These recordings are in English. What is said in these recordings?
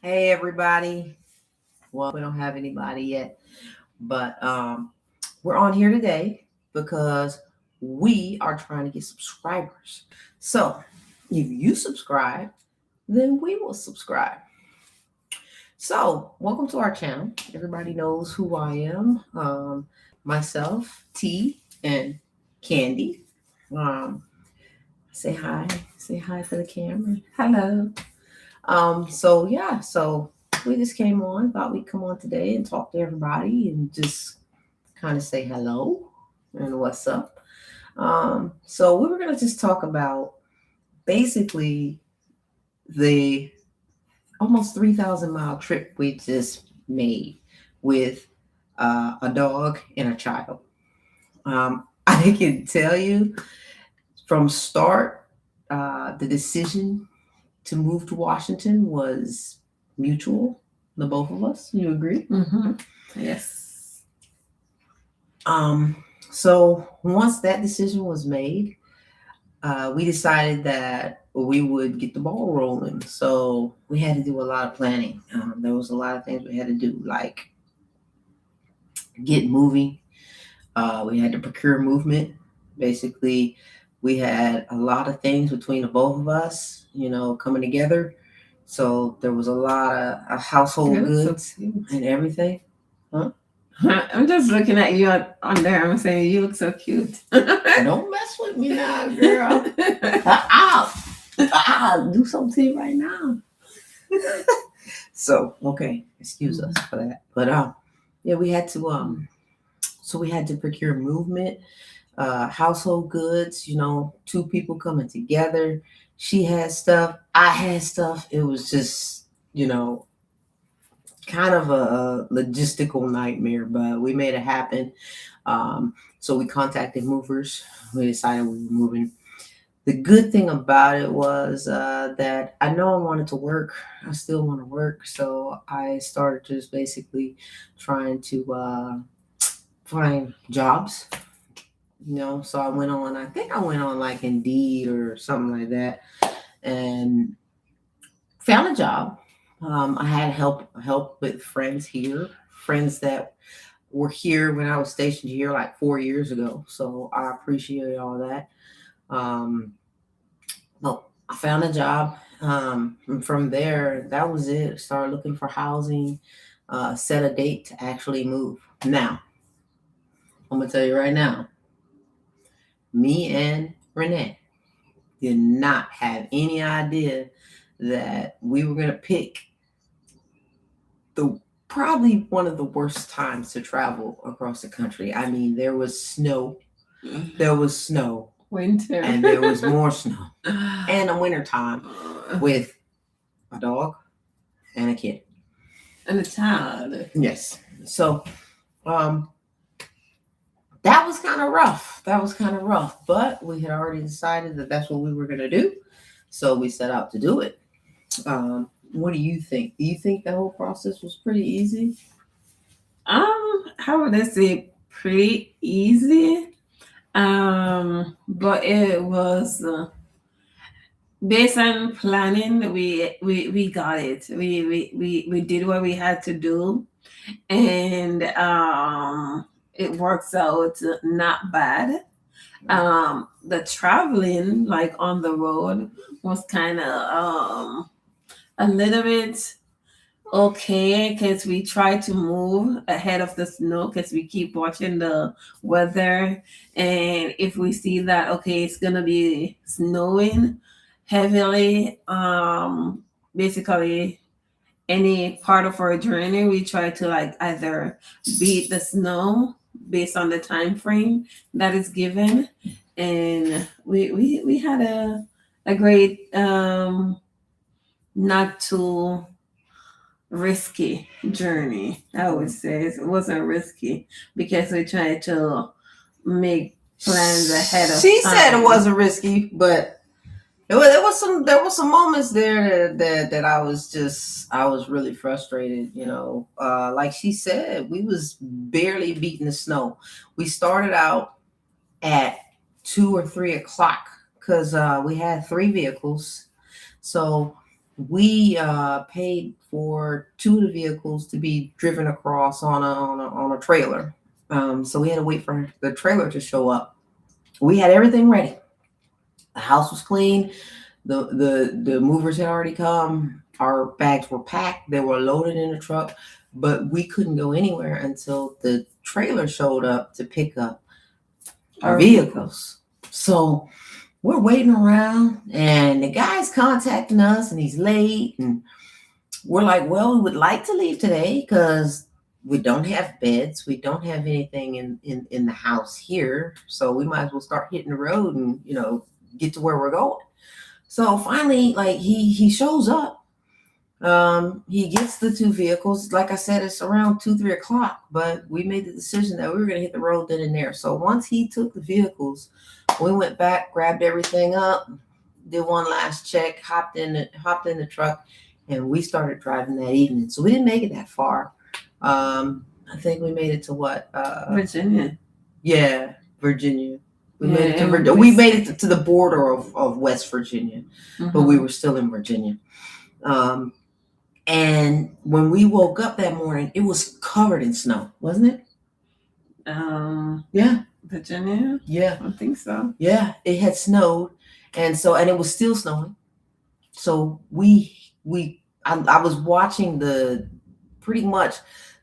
Hey everybody. Well, we don't have anybody yet, but we're on here today because we are trying to get subscribers. So if you subscribe, then we will subscribe. So welcome to our channel. Everybody knows who I am. Myself, T, and Candy. Um, say hi. Say hi to the camera. Hello. So we just came on, thought we'd come on today and talk to everybody and just kind of say hello and what's up. So we were gonna just talk about basically the almost 3,000 mile trip we just made with a dog and a child. I can tell you from start, the decision to move to Washington was mutual, the both of us. You agree? Mm-hmm. Yes. Um, so once that decision was made, we decided that we would get the ball rolling. So we had to do a lot of planning. There was a lot of things we had to do, like get moving. We had to procure movement. Basically, we had a lot of things between the both of us, coming together. So there was a lot of You household look so goods cute. and everything. Huh? I'm just looking at you on there. I'm saying you look so cute. Don't mess with me now, girl. I'll do something to you right now. So, okay, excuse us for that. But yeah, we had to so we had to procure movement, household goods, two people coming together. She had stuff, I had stuff. It was just, kind of a logistical nightmare, but we made it happen. So we contacted movers. We decided we were moving. The good thing about it was that I know I wanted to work. I still want to work. So I started just basically trying to find jobs. So I think I went on like Indeed or something like that, and found a job. I had help with friends here, friends that were here when I was stationed here like 4 years ago. So I appreciate all that. Um, well, I found a job. And from there, that was it. Started looking for housing, set a date to actually move. Now, I'm gonna tell you right now, me and Renee did not have any idea that we were gonna pick the probably one of the worst times to travel across the country. I mean, there was snow, Winter. and there was more snow, and a winter time with a dog and a kid. And a child. Yes. So um that was kind of rough. But we had already decided that that's what we were gonna do. So we set out to do it. What do you think? Do you think the whole process was pretty easy? How would I say pretty easy? But it was based on planning. We got it. We did what we had to do, and it works out not bad. The traveling like on the road was kind of a little bit okay because we try to move ahead of the snow because we keep watching the weather, and if we see that okay it's gonna be snowing heavily, basically any part of our journey we try to like either beat the snow based on the time frame that is given, and we had a great not too risky journey. I would say it wasn't risky because we tried to make plans ahead of She time. said it wasn't risky, but there was some moments there that I was really frustrated. Like she said, we was barely beating the snow. We started out at 2 or 3 o'clock because we had three vehicles. So we paid for two of the vehicles to be driven across on a trailer. So we had to wait for the trailer to show up. We had everything ready. The house was clean. The movers had already come. Our bags were packed. They were loaded in the truck, but we couldn't go anywhere until the trailer showed up to pick up our vehicles. So we're waiting around, and the guy's contacting us, and he's late, and we're like, well, we would like to leave today because we don't have beds, we don't have anything in the house here, so we might as well start hitting the road and get to where we're going. So finally, like he shows up. He gets the two vehicles. Like I said, it's around 2-3 o'clock, but we made the decision that we were going to hit the road then and there. So once he took the vehicles, we went back, grabbed everything up, did one last check, hopped in the truck, and we started driving that evening. So we didn't make it that far. I think we made it to what? Virginia. Yeah, Virginia. We made it to Virginia. We made it to the border of West Virginia, but we were still in Virginia. And when we woke up that morning, it was covered in snow, wasn't it? Yeah. Virginia? Yeah. I think so. Yeah, it had snowed, and it was still snowing. So I was watching pretty much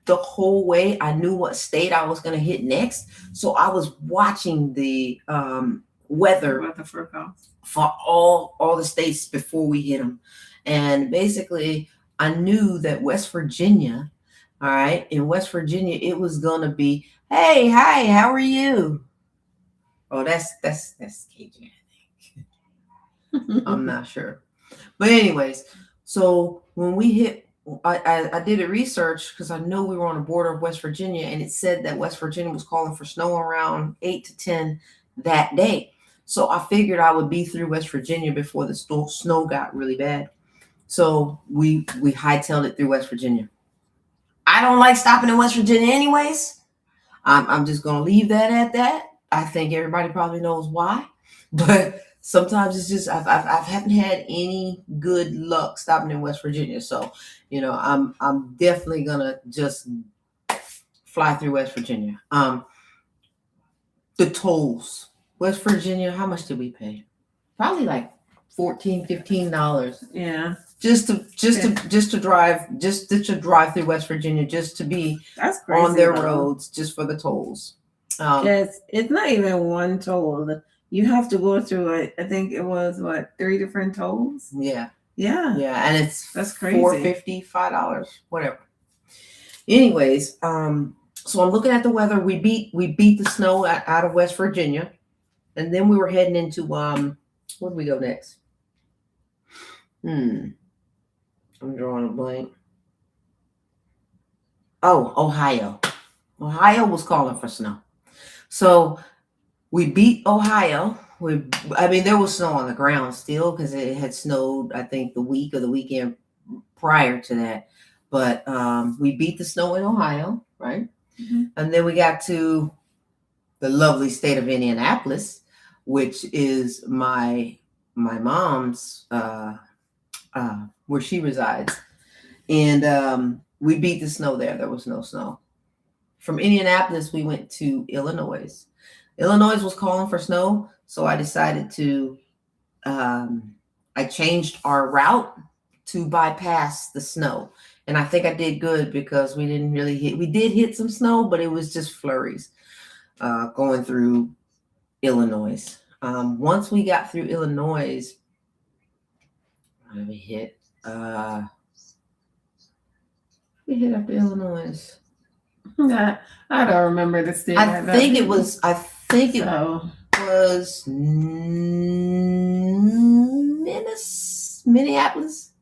the whole way. I knew what state I was going to hit next, so I was watching the weather for all the states before we hit them, and basically I knew that West Virginia, all right, in West Virginia, it was going to be, hey, hi, how are you? Oh, that's Cajun, I think. I'm not sure. But anyways, so when we hit, I did a research because I know we were on the border of West Virginia, and it said that West Virginia was calling for snow around 8 to 10 that day. So I figured I would be through West Virginia before the snow got really bad. So we hightailed it through West Virginia. I don't like stopping in West Virginia anyways. I'm just going to leave that at that. I think everybody probably knows why. But sometimes it's just I haven't had any good luck stopping in West Virginia. So, I'm definitely going to just fly through West Virginia. The tolls. West Virginia, how much did we pay? Probably like $14, $15. Yeah. Just to drive through West Virginia, just to be That's crazy, on their roads, just for the tolls. Yes, it's not even one toll. You have to go through it. I think it was 3 different tolls. Yeah, and that's crazy. $4.50, $5, whatever. Anyways, so I'm looking at the weather. We beat the snow out of West Virginia, and then we were heading into where did we go next? I'm drawing a blank. Oh, Ohio. Ohio was calling for snow. So we beat Ohio. There was snow on the ground still because it had snowed, I think, the week or the weekend prior to that. But we beat the snow in Ohio, right? Mm-hmm. And then we got to the lovely state of Indianapolis, which is my mom's where she resides. And we beat the snow there. There was no snow. From Indianapolis, we went to Illinois. Illinois was calling for snow, so I decided to, I changed our route to bypass the snow. And I think I did good because we did hit some snow, but it was just flurries going through Illinois. Once we got through Illinois, we hit after Illinois. I don't remember the state. I think it was Minneapolis.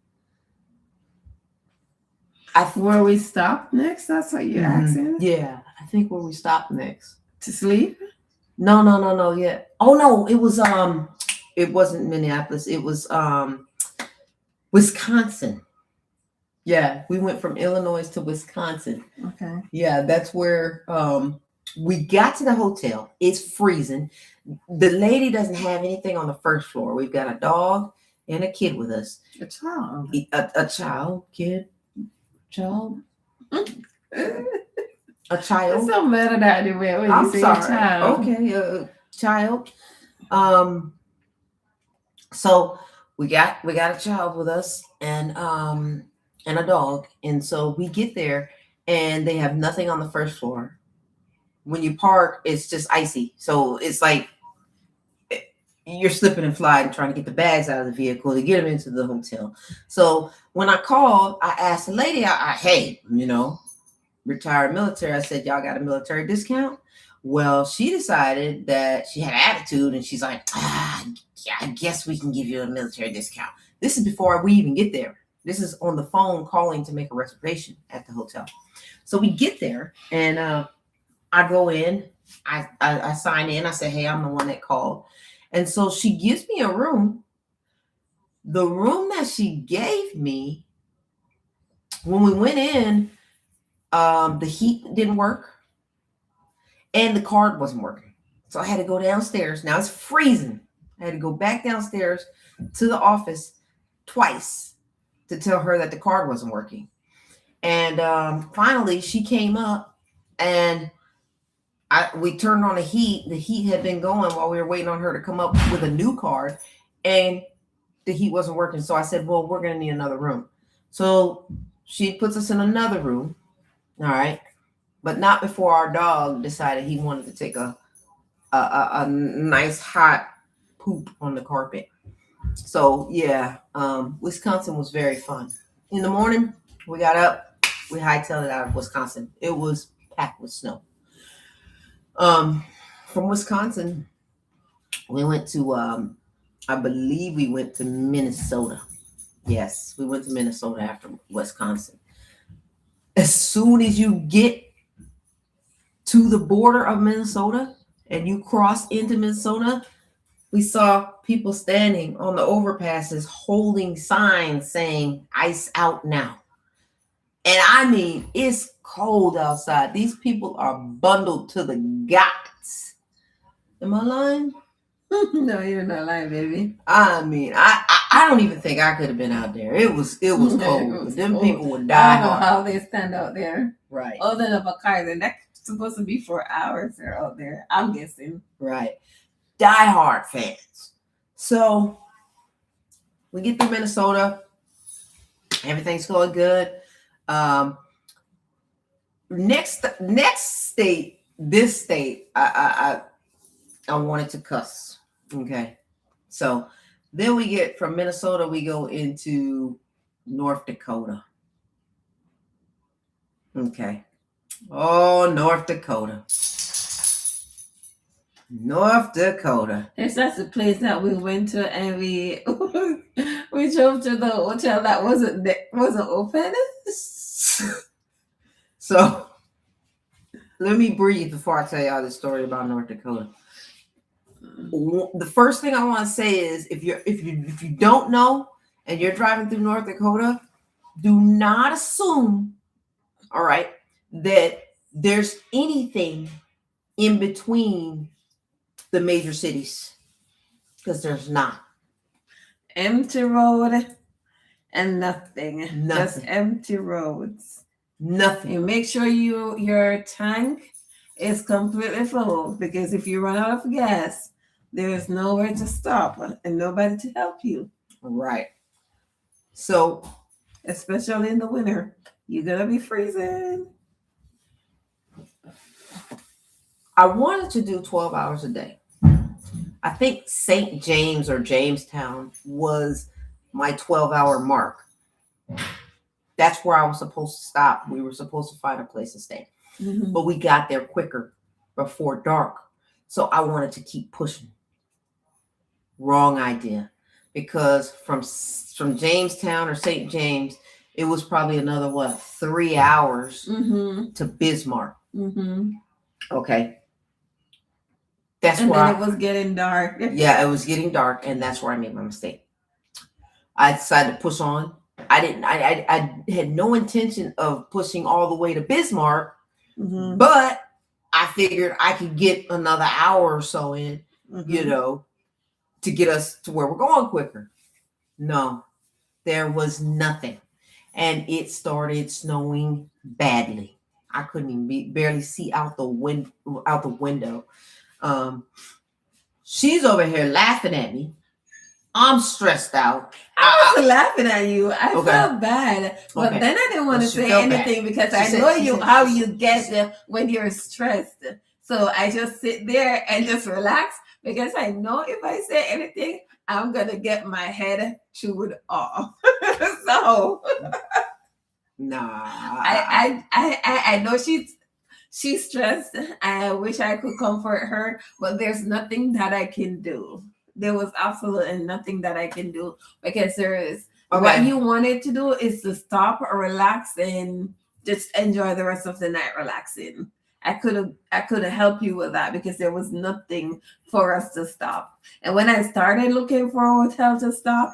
Where we stopped next? That's what you're asking? Yeah, I think where we stopped next. To sleep? No, yeah. Oh no, it was it wasn't Minneapolis. It was Wisconsin. Yeah, we went from Illinois to Wisconsin. Okay. Yeah, that's where we got to the hotel. It's freezing. The lady doesn't have anything on the first floor. We've got a dog and a kid with us. A child. A child, kid, Child. a child. It's so mad at the way when I'm you say sorry. child. Okay, a child. So we got a child with us and a dog, and so we get there and they have nothing on the first floor. When you park, it's just icy, so it's like you're slipping and sliding trying to get the bags out of the vehicle to get them into the hotel. So when I called, I asked the lady, hey, retired military. I said, y'all got a military discount? Well, she decided that she had attitude and she's like, yeah, I guess we can give you a military discount. This is before we even get there. This is on the phone calling to make a reservation at the hotel. So we get there and I go in, I sign in. I say, hey, I'm the one that called. And so she gives me a room. The room that she gave me, when we went in, the heat didn't work and the card wasn't working. So I had to go downstairs. Now it's freezing. I had to go back downstairs to the office twice to tell her that the card wasn't working. And finally she came up and we turned on the heat. The heat had been going while we were waiting on her to come up with a new card, and the heat wasn't working. So I said, well, we're going to need another room. So she puts us in another room. All right. But not before our dog decided he wanted to take a nice hot poop on the carpet. So yeah, Wisconsin was very fun. In the morning, we got up, we hightailed it out of Wisconsin. It was packed with snow. From Wisconsin, we went to, I believe we went to Minnesota. Yes, we went to Minnesota after Wisconsin. As soon as you get to the border of Minnesota and you cross into Minnesota, we saw people standing on the overpasses holding signs saying ice out now. And I mean, it's cold outside. These people are bundled to the guts. Am I lying? No, you're not lying, baby. I mean, I don't even think I could have been out there. It was cold. Them cold. people would die. I don't know how they stand out there. Right. Other than a car, then that's supposed to be 4 hours they're out there, I'm guessing. Right. Die-hard fans. So we get through Minnesota. Everything's going good. Next state, this state, I wanted to cuss. Okay. So then we get from Minnesota, we go into North Dakota. Okay. Oh, North Dakota. North Dakota. That's the place that we went to, and we we drove to the hotel that wasn't open. So let me breathe before I tell y'all this story about North Dakota. The first thing I want to say is if you don't know and you're driving through North Dakota, do not assume, all right, that there's anything in between the major cities, because there's not. Empty road and nothing. Just empty roads. Nothing. You make sure your tank is completely full, because if you run out of gas, there's nowhere to stop and nobody to help you. Right. So, especially in the winter, you're gonna be freezing. I wanted to do 12 hours a day. I think St. James or Jamestown was my 12-hour mark. That's where I was supposed to stop. We were supposed to find a place to stay. Mm-hmm. But we got there quicker before dark. So I wanted to keep pushing. Wrong idea. Because from Jamestown or St. James, it was probably another, 3 hours to Bismarck. Mm-hmm. Okay. And then it was getting dark. Yeah, it was getting dark, and that's where I made my mistake. I decided to push on. I had no intention of pushing all the way to Bismarck, but I figured I could get another hour or so in, to get us to where we're going quicker. No, there was nothing. And it started snowing badly. I couldn't even barely see out the window. Um, she's over here laughing at me. I'm stressed out. I was laughing at you. I Okay. felt bad, but Okay. then I didn't want Well, to she say felt bad. anything because She I said- know she you said- how you get when you're stressed. So I just sit there and just relax because I know if I say anything, I'm gonna get my head chewed off. So Nah. I know she's stressed. I wish I could comfort her, but there's nothing that I can do. There was absolutely nothing that I can do because there is what Okay. you wanted to do is to stop, relax, and just enjoy the rest of the night relaxing. I could have helped you with that because there was nothing for us to stop. And when I started looking for a hotel to stop,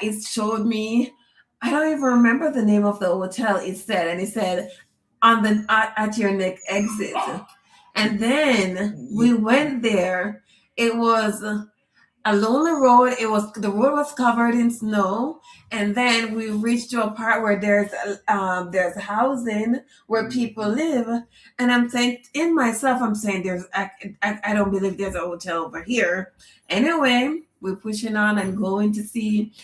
it showed me. I don't even remember the name of the hotel. It said on the at your next exit, and then we went there. It was a lonely road. The road was covered in snow, and then we reached to a part where there's housing where people live, and I'm saying in myself, I'm saying I don't believe there's a hotel over here. Anyway, we're pushing on and going to see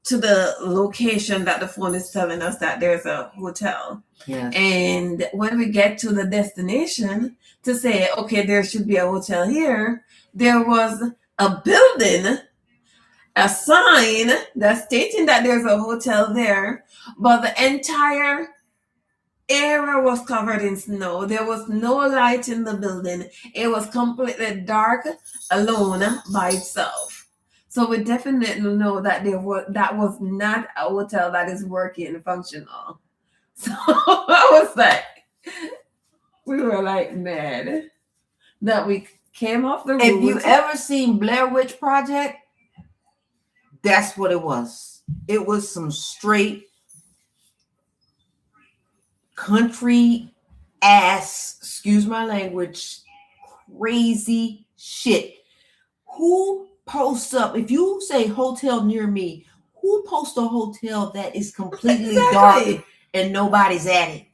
to the location that the phone is telling us that there's a hotel. Yes. And when we get to the destination to say, okay, there should be a hotel here, there was a building, a sign that's stating that there's a hotel there, but the entire area was covered in snow. There was no light in the building. It was completely dark, alone by itself. So we definitely know that that was not a hotel that is working functional. So I was like, we were like mad that we came off the road. If you ever seen Blair Witch Project, that's what it was. It was some straight country ass, excuse my language, crazy shit. Who posts up? If you say hotel near me, who posts a hotel that is completely dark and nobody's at it?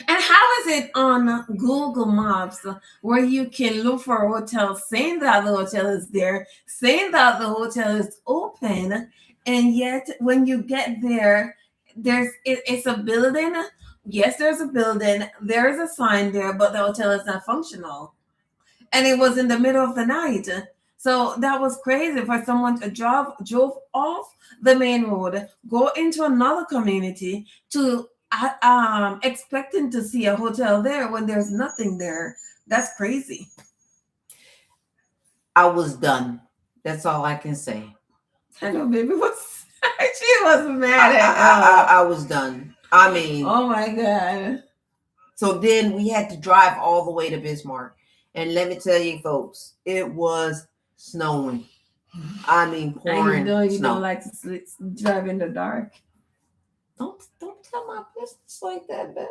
And how is it on Google Maps where you can look for a hotel saying that the hotel is there, saying that the hotel is open, and yet when you get there, it's a building. Yes, there's a building, there's a sign there, but the hotel is not functional. And it was in the middle of the night. So that was crazy for someone to drove off the main road, go into another community to expecting to see a hotel there when there's nothing there. That's crazy. I was done. That's all I can say. I know, baby was she was mad at I was done. I mean, oh my god. So then we had to drive all the way to Bismarck, and let me tell you, folks, it was snowing. I mean, pouring You snow. don't like to drive in the dark. Don't tell my business like that, babe.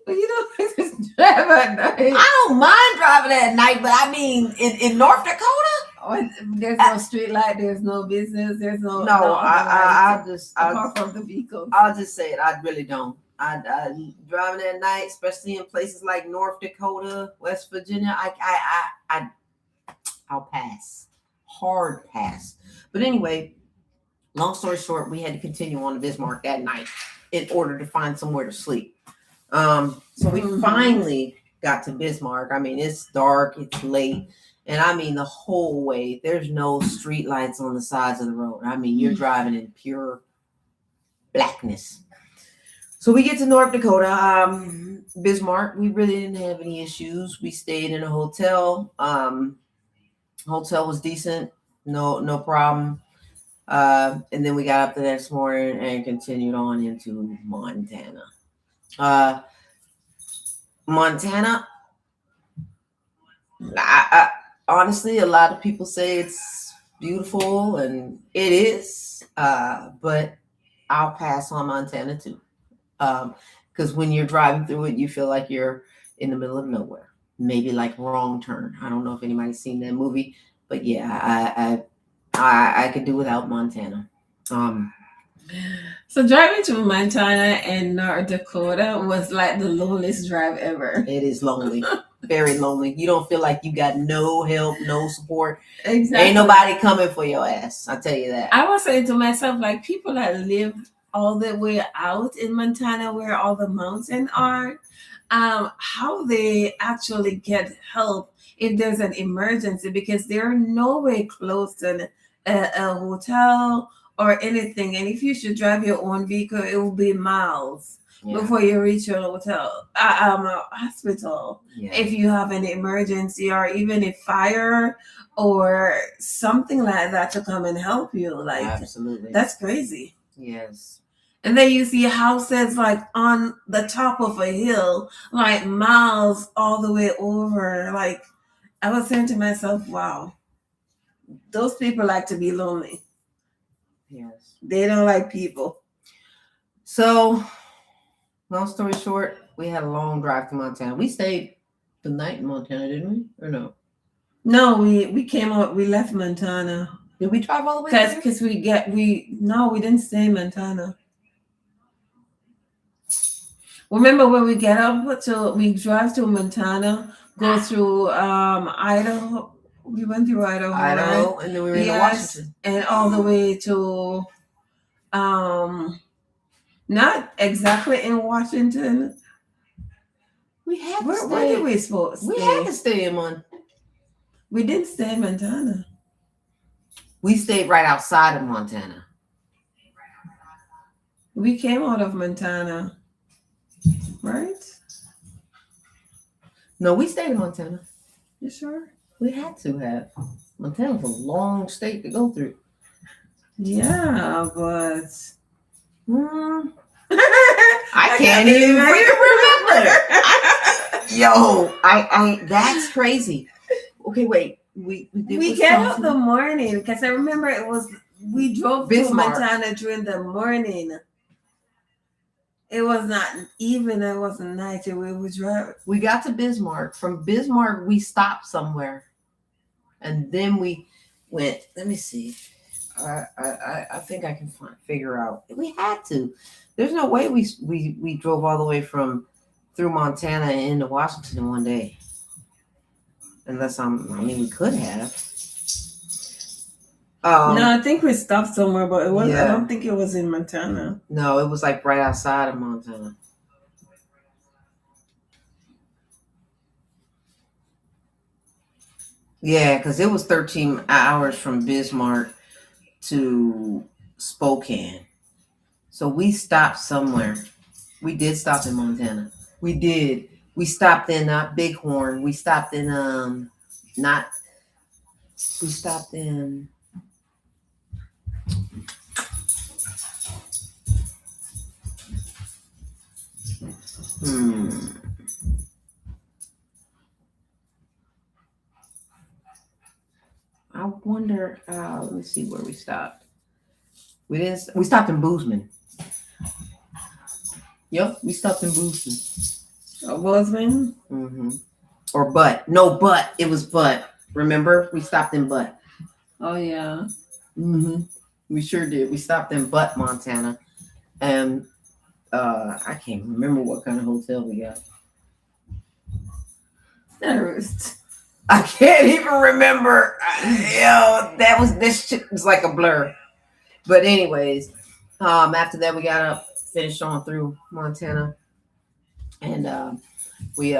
But you don't like to drive at night. I don't mind driving at night, but I mean, in North Dakota, there's no street light, there's no business, there's no. I'll apart from the vehicles. I'll just say it. I really don't. I driving at night, especially in places like North Dakota, West Virginia. I'll pass. Hard pass. But anyway, long story short, we had to continue on to Bismarck that night in order to find somewhere to sleep. So we finally got to Bismarck. I mean, it's dark, it's late, and I mean the whole way there's no street lights on the sides of the road. I mean, you're driving in pure blackness. So we get to North Dakota, Bismarck. We really didn't have any issues. We stayed in a hotel. Hotel was decent, no problem. And then we got up the next morning and continued on into Montana. Montana, I honestly, a lot of people say it's beautiful, and it is. But I'll pass on Montana too. Because when you're driving through it, you feel like you're in the middle of nowhere. Maybe like Wrong Turn. I don't know if anybody's seen that movie, but yeah, I could do without Montana. Um, So driving to Montana and North Dakota was like the loneliest drive ever. it is lonely, very lonely. You don't feel like you got no help, no support. Exactly. Ain't nobody coming for your ass. I tell you that. I was saying to myself, like people that live all the way out in Montana where all the mountains are, how they actually get help if there's an emergency because they're nowhere close to a hotel or anything. And if you should drive your own vehicle, it will be miles Yeah. before you reach your hotel, a hospital. Yeah. If you have an emergency or even a fire or something like that to come and help you, like Absolutely. that's crazy. Yes. And then you see houses like on the top of a hill, like miles all the way over. Like I was saying to myself, wow, those people like to be lonely. Yes. They don't like people. So, long story short, we had a long drive to Montana. We stayed the night in Montana, didn't we? Or no? No, we came out. We left Montana Did we drive all the way there? because we didn't stay in Montana. Remember when we we drive to Montana, go through Idaho. We went through Idaho, Idaho, right? and then we were in Yes, Washington. and all the way to not exactly in Washington. We had to Where stay. did we supposed to We stay? had to stay in one. We didn't stay in Montana. We stayed right outside of Montana. We came out of Montana, right? No, we stayed in Montana. You sure? We had to have. Montana's a long state to go through. Yeah, but I can't even remember. Yo, I that's crazy. Okay, wait. We came out the morning because I remember we drove Bismarck. to Montana during the morning. It was not even. It wasn't night. We was driving. We got to Bismarck. From Bismarck, we stopped somewhere, and then we went. Let me see. I think I can figure out. We had to. There's no way we drove all the way through Montana and into Washington in one day. Unless we could have. No, I think we stopped somewhere, but it was. Yeah. I don't think it was in Montana. No, it was like right outside of Montana. Yeah, because it was 13 hours from Bismarck to Spokane. So we stopped somewhere. We did stop in Montana. We did. We stopped in not Bighorn. We stopped in we stopped in I wonder, let me see where we stopped. We stopped in Boozman. Yep, we stopped in Boozman. Bozeman? Mm-hmm. Or Butt. No, Butt. It was Butt. Remember? We stopped in Butt. Oh, yeah. Mm-hmm. We sure did. We stopped in Butt, Montana. And I can't remember what kind of hotel we got. I can't even remember. This shit was like a blur. But anyways, after that we got up, finished on through Montana, and we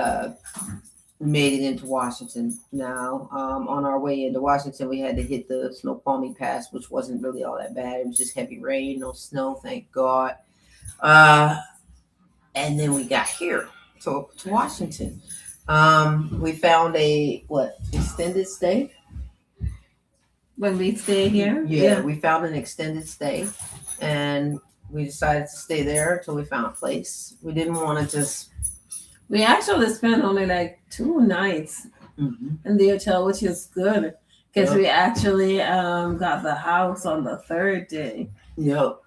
made it into Washington. Now, on our way into Washington, we had to hit the Snoqualmie Pass, which wasn't really all that bad. It was just heavy rain, no snow, thank God. And then we got here to Washington. We found a extended stay. When we stay here? Yeah, we found an extended stay, and we decided to stay there until we found a place. We didn't want to just. We actually spent only like 2 nights in the hotel, which is good because we actually got the house on the 3rd day. Yep.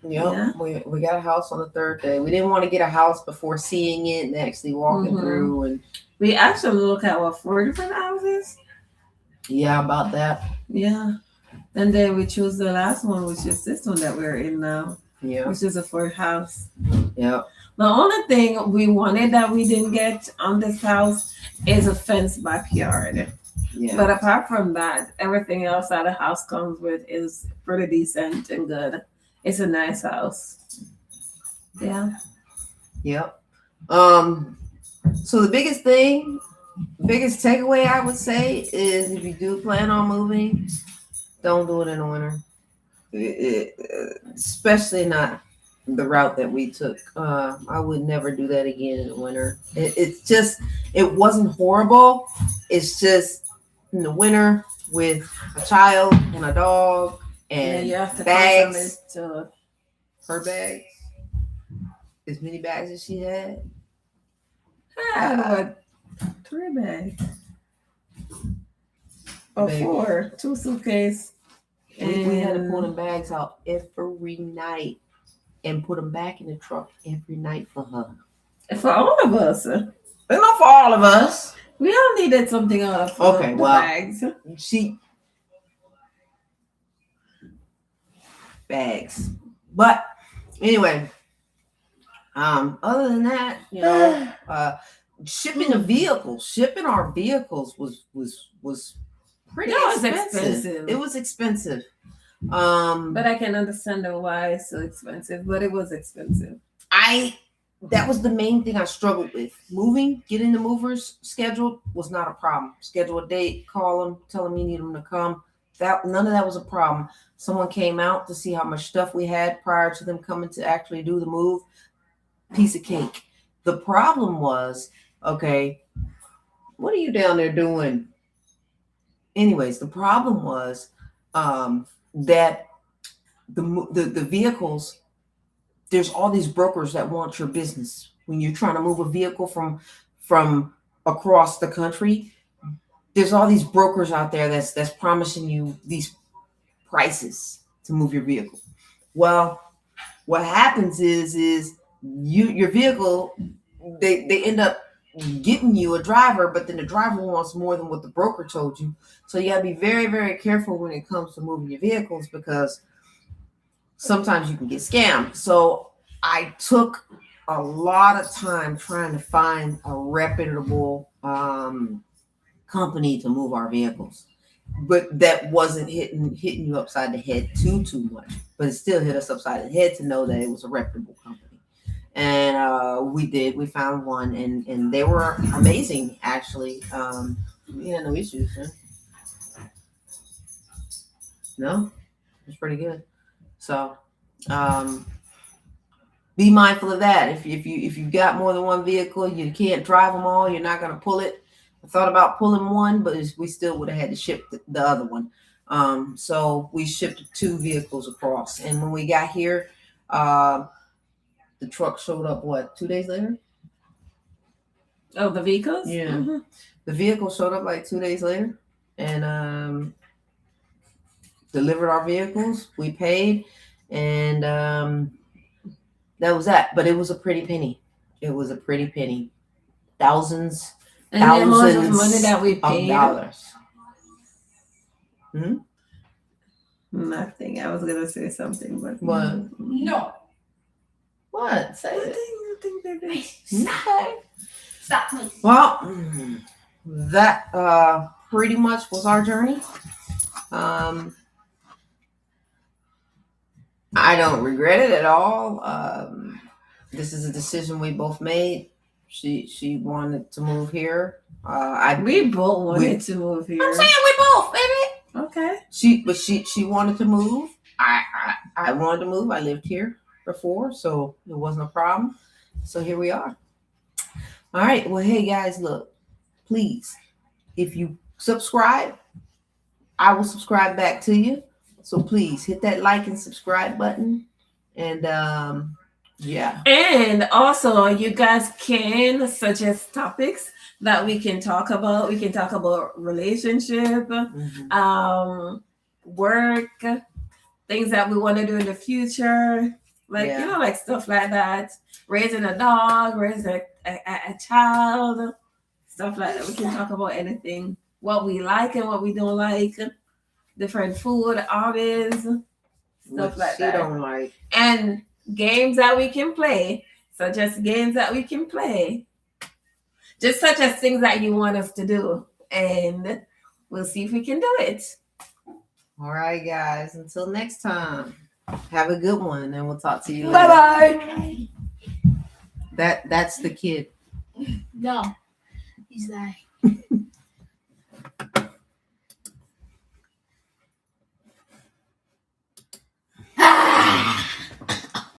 Yeah. We got a house on the 3rd day. We didn't want to get a house before seeing it and actually walking through. And we actually looked at 4 different houses. Yeah, about that. Yeah. And then we choose the last one, which is this one that we're in now, Yeah. which is a Ford house. Yeah. The only thing we wanted that we didn't get on this house is a fenced backyard. Yeah. But apart from that, everything else that a house comes with is pretty decent and good. It's a nice house. Yeah. Yep. So the biggest takeaway I would say is if you do plan on moving, don't do it in the winter. Especially not the route that we took. I would never do that again in the winter. It wasn't horrible. It's just in the winter with a child and a dog And and you have to bags. to Her bags, as many bags as she had. what 3 bags. Or Maybe. 4, 2 suitcases. We had to pull them bags out every night and put them back in the truck every night for her. For all of us. But not for all of us. We all needed something out of Okay, the well, bags. Bags. But anyway, other than that, shipping our vehicles was pretty expensive. It was expensive. But I can understand why it's so expensive, but it was expensive. That was the main thing I struggled with. Getting the movers scheduled was not a problem. Schedule a date, call them, tell them you need them to come. None of that was a problem. Someone came out to see how much stuff we had prior to them coming to actually do the move. Piece of cake. The problem was, okay, what are you down there doing? Anyways, the problem was that the vehicles, there's all these brokers that want your business. When you're trying to move a vehicle from across the country, there's all these brokers out there that's promising you these prices to move your vehicle. Well, what happens is your vehicle, they end up getting you a driver, but then the driver wants more than what the broker told you. So you gotta be very, very careful when it comes to moving your vehicles, because sometimes you can get scammed. So I took a lot of time trying to find a reputable company to move our vehicles, but that wasn't hitting you upside the head too much. But it still hit us upside the head to know that it was a reputable company. And we found one, and they were amazing, actually. We had no issues, huh? No, it was pretty good. So be mindful of that. If you've got more than one vehicle, you can't drive them all, you're not going to pull it. I thought about pulling one, but we still would have had to ship the other one. So we shipped 2 vehicles across, and when we got here, the truck showed up 2 days later? Oh, the vehicles? Yeah. Mm-hmm. The vehicle showed up like 2 days later, and delivered our vehicles. We paid, and that was that. But it was a pretty penny. Thousands And the amount of thousands money that we of paid. dollars. Nothing. I was gonna say something, but What? No. What? Say it. Nothing, baby. Okay. Stop, please. Well, that pretty much was our journey. I don't regret it at all. This is a decision we both made. She wanted to move here. We both wanted to move here. I'm saying we both, baby. Okay. She wanted to move. I wanted to move. I lived here before, so it wasn't a problem. So here we are. All right. Well, hey guys, look, please, if you subscribe, I will subscribe back to you. So please hit that like and subscribe button. And yeah. And also, you guys can suggest topics that we can talk about. We can talk about relationship, work, things that we want to do in the future, like like stuff like that. Raising a dog, raising a child, stuff like that. We can talk about anything, what we like and what we don't like. different food, hobbies, stuff What like she that. don't like. And games that we can play, such as games that we can play, just such as things that you want us to do. And we'll see if we can do it. All right, guys. Until next time. Have a good one, and we'll talk to you Bye later. bye. That's the kid. No, he's like.